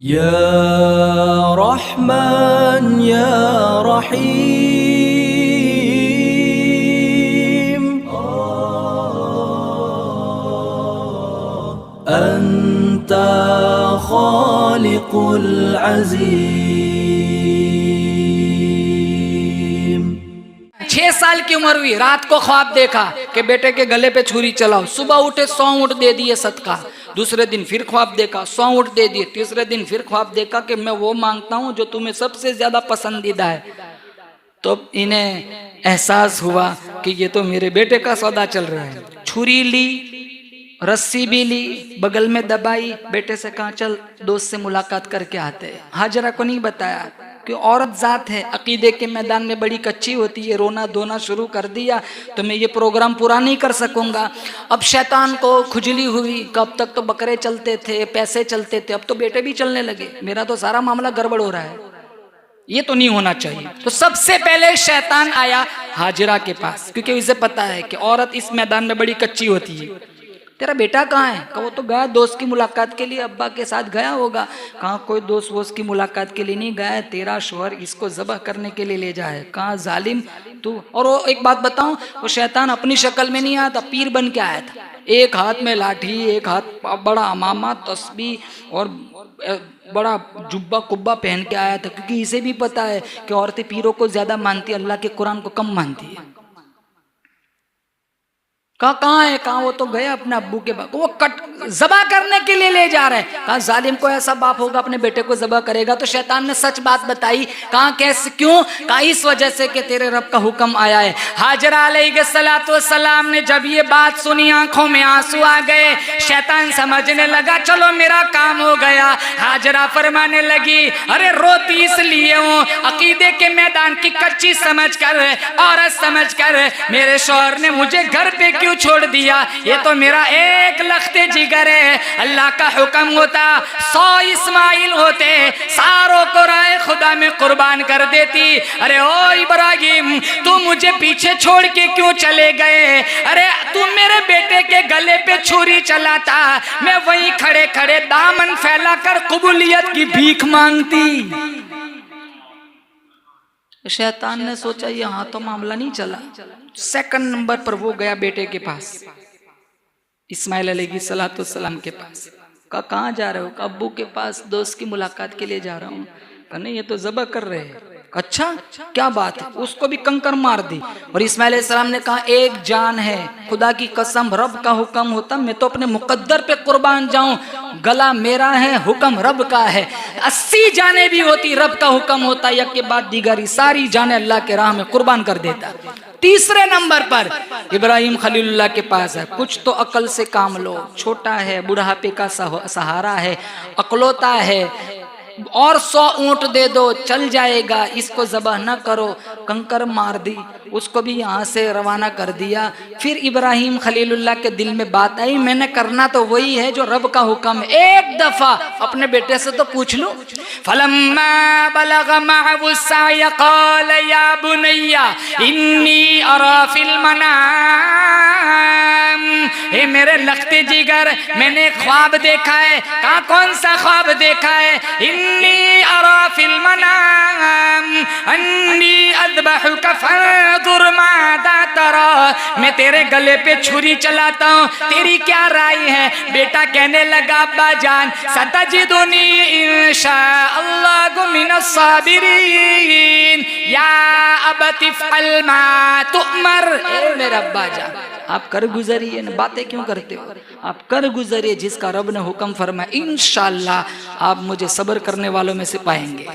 या रहमान या रहीम अंता खालिकुल अज़ीम। 6 साल की उम्र हुई, रात को ख्वाब देखा कि बेटे के गले पे छुरी चलाओ। सुबह उठे 100 ऊँट दे दिए सदका। दूसरे दिन फिर ख्वाब देखा 100 ऊँट दे दिए। तीसरे दिन फिर ख्वाब देखा कि मैं वो मांगता हूँ जो तुम्हें सबसे ज्यादा पसंदीदा है। तो इन्हें एहसास हुआ कि ये तो मेरे बेटे का सौदा चल रहा है। छुरी ली, रस्सी भी ली, बगल में दबाई, बेटे से कहा चल दोस्त से मुलाकात करके आते हैं। हाजरा को नहीं बताया कि औरत जात है, अकीदे के मैदान में बड़ी कच्ची होती है। रोना धोना शुरू कर दिया तो मैं ये प्रोग्राम पूरा नहीं कर सकूंगा। अब शैतान को खुजली हुई, कब तक तो बकरे चलते थे, पैसे चलते थे, अब तो बेटे भी चलने लगे। मेरा तो सारा मामला गड़बड़ हो रहा है, ये तो नहीं होना चाहिए। तो सबसे पहले शैतान आया हाजिरा के पास, क्योंकि उसे पता है कि औरत इस मैदान में बड़ी कच्ची होती है। तेरा बेटा कहाँ है? कहा वो तो गया दोस्त की मुलाकात के लिए, अब्बा के साथ गया होगा। कहा कोई दोस्त वोस्त की मुलाकात के लिए नहीं गया है, तेरा शोहर इसको ज़बह करने के लिए ले जाए। कहा जालिम तू। और वो एक बात बताऊं, वो शैतान अपनी शक्ल में नहीं आया था, पीर बन के आया था। एक हाथ में लाठी, एक हाथ बड़ा अमामा तस्बीह और बड़ा जुब्बा कुब्बा पहन के आया था, क्योंकि इसे भी पता है कि औरतें पीरों को ज्यादा मानती है, अल्लाह के कुरान को कम मानती है। कहाँ है? कहाँ? वो तो गए अपने अब्बू के पास, वो जबा करने के लिए ले जा रहे हैं। कहा जालिम को ऐसा बाप होगा अपने बेटे को जबा करेगा? तो शैतान ने सच बात बताई। कहा कैसे, क्यों? कहा इस वजह से कि तेरे रब का हुक्म आया है। हाजरा अलैहिस्सलाम ने जब ये बात सुनी, आंखों में आंसू आ गए। शैतान समझने लगा चलो मेरा काम हो गया। हाजरा फरमाने लगी अरे रोती इसलिए हूँ, अकीदे के मैदान की कच्ची समझ कर, औरत समझ कर मेरे शौहर ने मुझे घर पे क्यों छोड़ दिया? ये तो मेरा एक लख्ते जिगर है। अल्लाह का हुक्म होता 100 इस्माइल होते, सारों को राय खुदा में कुर्बान कर देती। अरे ओ इब्राहिम, तू मुझे पीछे छोड़ के क्यों चले गए? अरे तू मेरे बेटे के गले पे छुरी चलाता, मैं वहीं खड़े खड़े दामन फैलाकर कबूलियत की भीख मांगती। शैतान ने सोचा यहाँ तो मामला नहीं चला। सेकंड नंबर पर वो गया बेटे के पास, इस्माइल अलैहिस्सलाम के पास। कहाँ जा रहे हो? अब्बू के पास दोस्त की मुलाकात के लिए जा रहा हूँ। नहीं ये तो ज़बह कर रहे हैं। अच्छा क्या बात है? उसको भी कंकर मार दी। और इस्माइल अलैहिस्सलाम ने कहा एक जान है, खुदा की कसम रब का हुक्म होता मैं तो अपने मुकद्दर पे कुर्बान जाऊं। गला मेरा है, हुक्म रब का है। 80 जाने भी होती, रब का हुक्म होता, एक के बाद दीगरी सारी जाने अल्लाह के राह में कुर्बान कर देता। तीसरे नंबर पर इब्राहिम खलीलुल्लाह के पास है। कुछ तो अकल से काम लो, छोटा है, बुढ़ापे का सहारा है, अकलौता है, और 100 ऊंट दे दो चल जाएगा, इसको ज़बह न करो। कंकर मार दी, उसको भी यहाँ से रवाना कर दिया। फिर इब्राहिम खलीलुल्लाह के दिल में बात आई मैंने करना तो वही है जो रब का हुक्म है। एक दफा अपने बेटे से तो पूछ लूं। फलम्मा बलग मअहु सअय क़ाल या बुनय्या इन्नी अरा फिल मनाम। हे मेरे लख्ते जिगर, मैंने ख्वाब देखा है। कहा कौन सा ख्वाब देखा है? इन्नी अरा फिल मनाम अन्नी अज़बहुका फंज़ुर माज़ा तरा। मैं तेरे गले पे छुरी चलाता हूँ, तेरी क्या राय है? बेटा कहने लगा अब्बा जान सतजिदुनी इंशाअल्लाहु मिनस साबिरीन या अबति फ़अल मा तुअमर। ए मेरा अब्बा जान आप कर गुजरिए न, बातें क्यों करते हो? आप कर गुजरिए, जिसका रब ने हुक्म फरमाया इंशाअल्लाह आप मुझे सब्र करने वालों में से पाएंगे।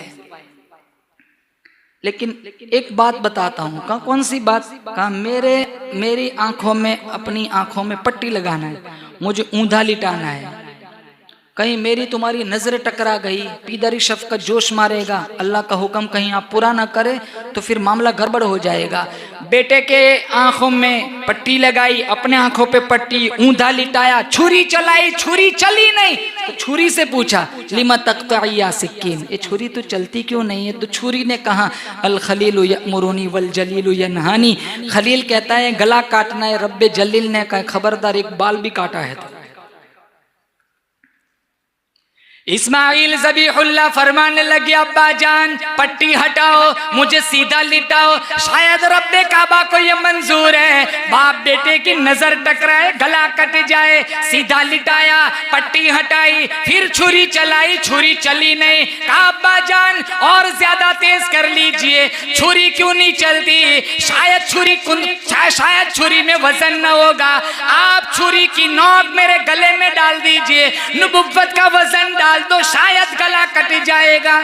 लेकिन एक बात बताता हूँ। कहा कौन सी बात? कहा मेरी आंखों में, अपनी आंखों में पट्टी लगाना है, मुझे ऊंधा लिटाना है। कहीं मेरी तुम्हारी नजर टकरा गई, पीदरी शफ़क़त जोश मारेगा, अल्लाह का हुक्म कहीं आप पूरा ना करे तो फिर मामला गड़बड़ हो जाएगा। बेटे के आंखों में पट्टी लगाई, अपने आंखों पे पट्टी, ऊंधा लिटाया, छुरी चलाई, छुरी चली नहीं। तो छुरी से पूछा लिमा तक़तई या सिक्कीन, ये छुरी तो चलती क्यों नहीं है? तो छुरी ने कहा अल खलीलु यअमुरुनी वल जलीलु यनहानी। खलील कहता है गला काटना है, रब्बे जलील ने कहा खबरदार एक बाल भी काटा है तो। इस्माइल ज़बीहुल्लाह फरमाने लगे, अब्बा जान पट्टी हटाओ, मुझे सीधा लिटाओ, शायद रब्बे काबा को ये मंजूर है बाप बेटे की नजर टकराए, गला कट जाए। सीधा लिटाया, पट्टी हटाई, फिर छुरी चलाई, छुरी चली नहीं। कहा अब्बा जान और ज्यादा तेज कर लीजिए। छुरी क्यों नहीं चलती? शायद छुरी में वजन न होगा, आप छुरी की नोक मेरे गले में डाल दीजिए, नबुव्वत का वजन डाल तो शायद गला कट जाएगा।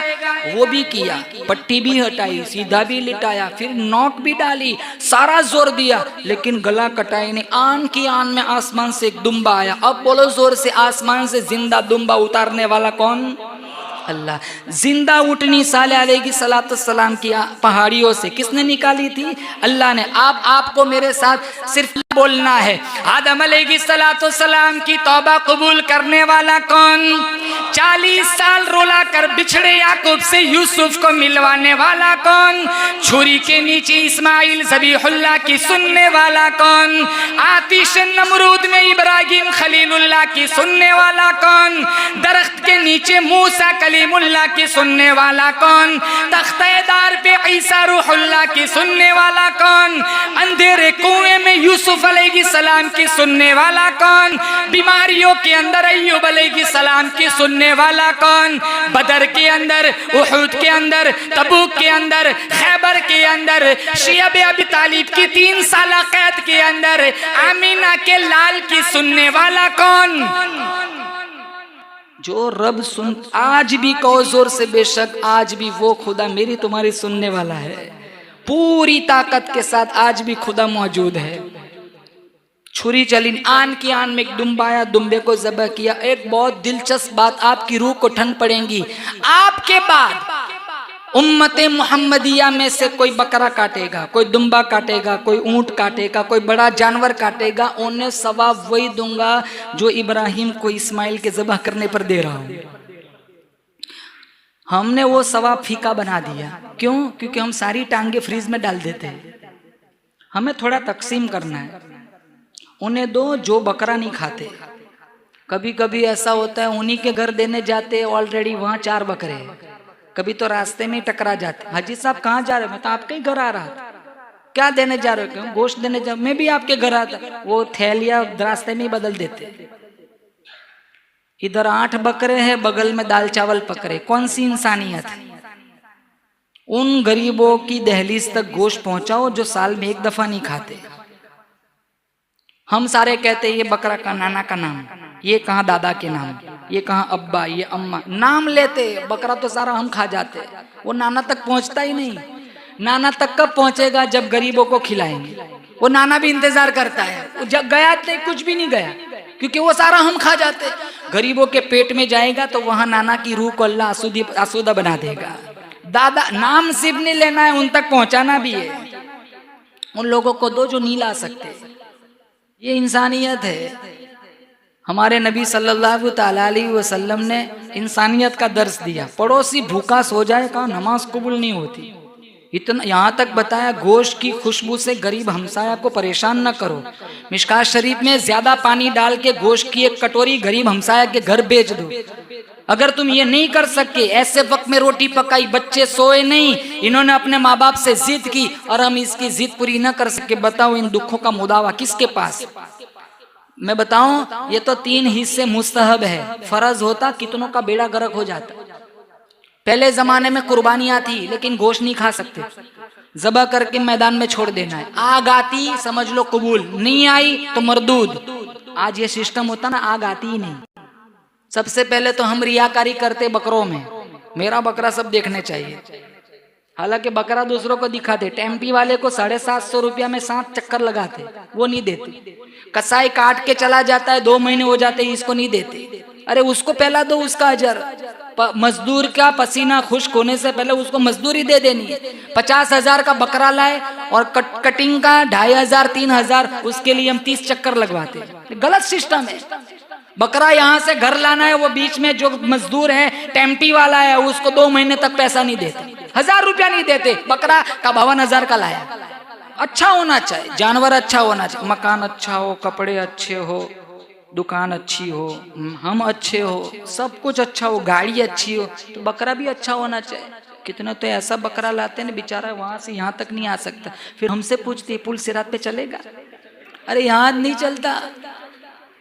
वो भी किया, पट्टी भी हटाई, सीधा भी लिटाया, फिर नोक भी डाली, सारा जोर दिया, लेकिन गला कटाई नहीं। आन की आन में आसमान से एक दुम्बा आया। अब बोलो जोर से, आसमान से जिंदा दुम्बा उतारने वाला कौन? अल्लाह। जिंदा उठनी साले अलैहि सलातो सलाम की पहाड़ियों से किसने निकाली थी? अल्लाह ने। आपको मेरे साथ सिर्फ बोलना है, आदम अलैहि सलातो सलाम की तौबा कबूल करने वाला कौन? 40 साल रुला कर बिछड़े याकूब से यूसुफ को मिलवाने वाला कौन? छुरी के नीचे इस्माइल ज़बीहुल्लाह की सुनने वाला कौन? आतिश नमरूद में इब्राहिम खलीलुल्लाह की सुनने वाला कौन? दरख्त के नीचे मूसा कलीमुल्लाह की सुनने वाला कौन? तख्तेदार पे ईसा रूहुल्लाह की सुनने वाला कौन? अंधेरे कुएं में यूसुफ अलैहि सलाम की सुनने वाला कौन? बीमारियों के अंदर अय्यूब अलैहि सलाम की सुनने वाला कौन? बदर के अंदर, उहुद के अंदर, तबूक के अंदर, खैबर के अंदर, शियब अबी तालिब की 3 साल कैद के अंदर आमीना के लाल की सुनने वाला कौन? जो रब सुन, आज भी कहो जोर से, बेशक आज भी वो खुदा मेरी तुम्हारी सुनने वाला है। पूरी ताकत के साथ आज भी खुदा मौजूद है। छुरी चली, आन की आन में एक दुम्बा आया, दुम्बे को ज़बह किया। एक बहुत दिलचस्प बात आपकी रूह को ठंड पड़ेगी। आपके बाद उम्मते मुहम्मदिया में से कोई बकरा काटेगा, कोई दुम्बा काटेगा, कोई ऊंट काटेगा, कोई बड़ा जानवर काटेगा, उन्हें सवाब वही दूंगा जो इब्राहिम को इस्माइल के ज़बह करने पर दे रहा हूं। हमने वो सवाब फीका बना दिया। क्यों? क्योंकि हम सारी टांगे फ्रीज में डाल देते हैं। हमें थोड़ा तकसीम करना है। उन्हें दो जो बकरा नहीं खाते। कभी कभी ऐसा होता है उन्हीं के घर देने जाते, ऑलरेडी वहाँ 4 बकरे हैं। कभी तो रास्ते में टकरा जाते, हाजी साहब कहाँ जा रहे हो? मैं तो आपके ही घर आ रहा था। क्या देने जा रहे हो? क्यों? गोश्त देने जा। मैं भी आपके घर आता। वो थैलिया रास्ते में ही बदल देते। इधर 8 बकरे हैं, बगल में दाल चावल पकड़े। कौन सी इंसानियत है? उन गरीबों की दहलीज तक गोश्त पहुंचाओ जो साल में 1 दफा नहीं खाते। हम सारे कहते ये बकरा का नाना का नाम, ये कहाँ दादा के नाम, ये कहाँ अब्बा, ये अम्मा, नाम लेते। बकरा तो सारा हम खा जाते, वो नाना तक पहुंचता ही नहीं। नाना तक कब पहुंचेगा? जब गरीबों को खिलाएंगे। वो नाना भी इंतजार करता है। वो जब गया नहीं, कुछ भी नहीं गया, क्योंकि वो सारा हम खा जाते। गरीबों के पेट में जाएगा तो वहां नाना की रूह को अल्लाह आसूदा बना देगा। दादा नाम सिर्फ नहीं लेना है, उन तक पहुंचाना भी है। उन लोगों को दो जो नहीं ला सकते। ये इंसानियत है। हमारे नबी सल्लल्लाहु ताला अलैहि वसल्लम ने इंसानियत का दर्स दिया। पड़ोसी भूखा सो जाए, कहा नमाज कबूल नहीं होती। इतना यहाँ तक बताया, गोश्त की खुशबू से गरीब हमसाया को परेशान न करो। मिशकात शरीफ में ज्यादा पानी डाल के गोश्त की 1 कटोरी गरीब हमसाया के घर बेच दो। अगर तुम ये नहीं कर सके, ऐसे वक्त में रोटी पकाई, बच्चे सोए नहीं, इन्होंने अपने माँ बाप से जिद की और हम इसकी जिद पूरी न कर सके, बताओ इन दुखों का मुदावा किसके पास? मैं बताऊं, ये तो 3 हिस्से मुस्तहब है। फर्ज होता कितनों का बेड़ा गर्क हो जाता। पहले जमाने में कुर्बानियां थी, लेकिन गोश्त नहीं खा सकते, ज़बह करके मैदान में छोड़ देना है। आग आती समझ लो कबूल, नहीं आई तो मरदूद। आज ये सिस्टम होता ना, आग आती ही नहीं। सबसे पहले तो हम रियाकारी करते बकरों में, मेरा बकरा सब देखने चाहिए। हालांकि बकरा दूसरों को दिखाते। टेम्पी वाले को 750 रुपया में 7 चक्कर लगाते, वो नहीं देते। कसाई काट के चला जाता है, 2 महीने हो जाते, इसको नहीं देते। अरे उसको पहला दो उसका अजर। मजदूर का पसीना खुश्क होने से पहले उसको मजदूरी दे देनी है। 50,000 का बकरा लाए और कटिंग का 2,500 3,000, उसके लिए हम 30 चक्कर लगवाते। गलत सिस्टम है। बकरा यहाँ से घर लाना है, वो बीच में जो मजदूर है, टेम्पी वाला है, उसको 2 महीने तक पैसा नहीं देते, 1000 रुपया नहीं देते। बकरा का 52,000 का लाया। अच्छा होना चाहिए, जानवर अच्छा होना चाहिए, मकान अच्छा हो, कपड़े अच्छे हो, दुकान अच्छी हो, हम अच्छे हो, सब कुछ अच्छा हो, गाड़ी अच्छी हो, तो बकरा भी अच्छा होना चाहिए। कितने तो ऐसा बकरा लाते हैं ना, बेचारा वहां से यहाँ तक नहीं आ सकता, फिर हमसे पूछती है पुल सिरात पे चलेगा? अरे यहाँ नहीं चलता।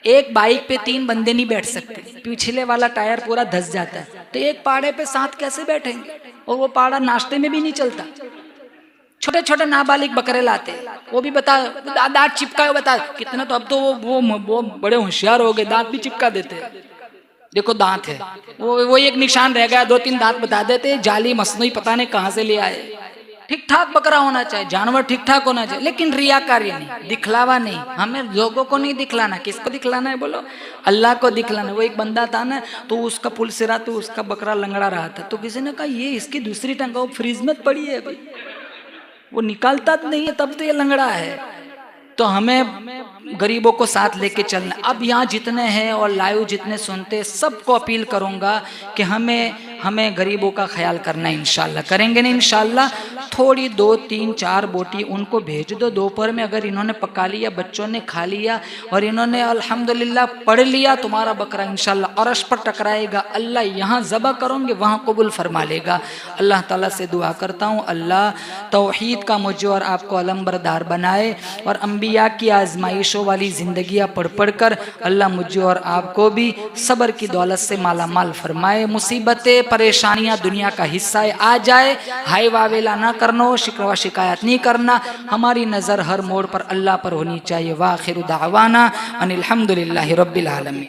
एक बाइक पे 3 बंदे नहीं बैठ सकते, पिछले वाला टायर पूरा धस जाता है, तो एक पाड़े पे 7 कैसे बैठेंगे? और वो पाड़ा नाश्ते में भी नहीं चलता। छोटे छोटे नाबालिग बकरे लाते, वो भी बता दांत चिपका के बता कितना, तो अब तो वो बड़े होशियार हो गए, दांत भी चिपका देते। देखो दांत है, वो एक निशान रह गया, 2-3 दांत बता देते, जाली मसनूई पता नहीं कहाँ से ले आए। ठीक ठाक बकरा होना चाहिए, जानवर ठीक ठाक होना चाहिए, लेकिन रियाकारी नहीं, दिखलावा नहीं। हमें लोगों को नहीं दिखलाना। किसको दिखलाना है बोलो? अल्लाह को दिखलाना। वो एक बंदा था ना, तो उसका पुल सिरा, तो उसका बकरा लंगड़ा रहा था, तो किसी ने कहा ये इसकी दूसरी टंग वो फ्रीज में पड़ी है अभी, वो निकालता नहीं है, तब तो ये लंगड़ा है। तो हमें गरीबों को साथ लेके चलना। अब यहाँ जितने हैं और लाइव जितने सुनते, सबको अपील करूँगा कि हमें गरीबों का ख्याल करना है। इंशाल्लाह करेंगे ना, इंशाल्लाह। थोड़ी 2-3-4 बोटी उनको भेज दो दोपहर में, अगर इन्होंने पका लिया, बच्चों ने खा लिया और इन्होंने अल्हम्दुलिल्लाह पढ़ लिया, तुम्हारा बकरा इंशाल्लाह अरश पर टकराएगा। अल्लाह यहाँ ज़बह करोगे वहाँ कबूल फरमा लेगा। अल्लाह ताला से दुआ करता हूँ, अल्लाह तौहीद का मुझे और आपको अलंबरदार बनाए, और अंबिया की आजमाइशों वाली ज़िंदगियाँ पढ़ पढ़ कर अल्लाह मुझे और आपको भी सब्र की दौलत से माला माल फरमाए। मुसीबतें परेशानियाँ दुनिया का हिस्सा है, आ जाए हाय वावेला ना करना हो, शिकवा शिकायत नहीं करना। हमारी नज़र हर मोड़ पर अल्लाह पर होनी चाहिए। वाखिर दावाना अनिल हम्दुलिल्लाहि रब्बिल आलमीन।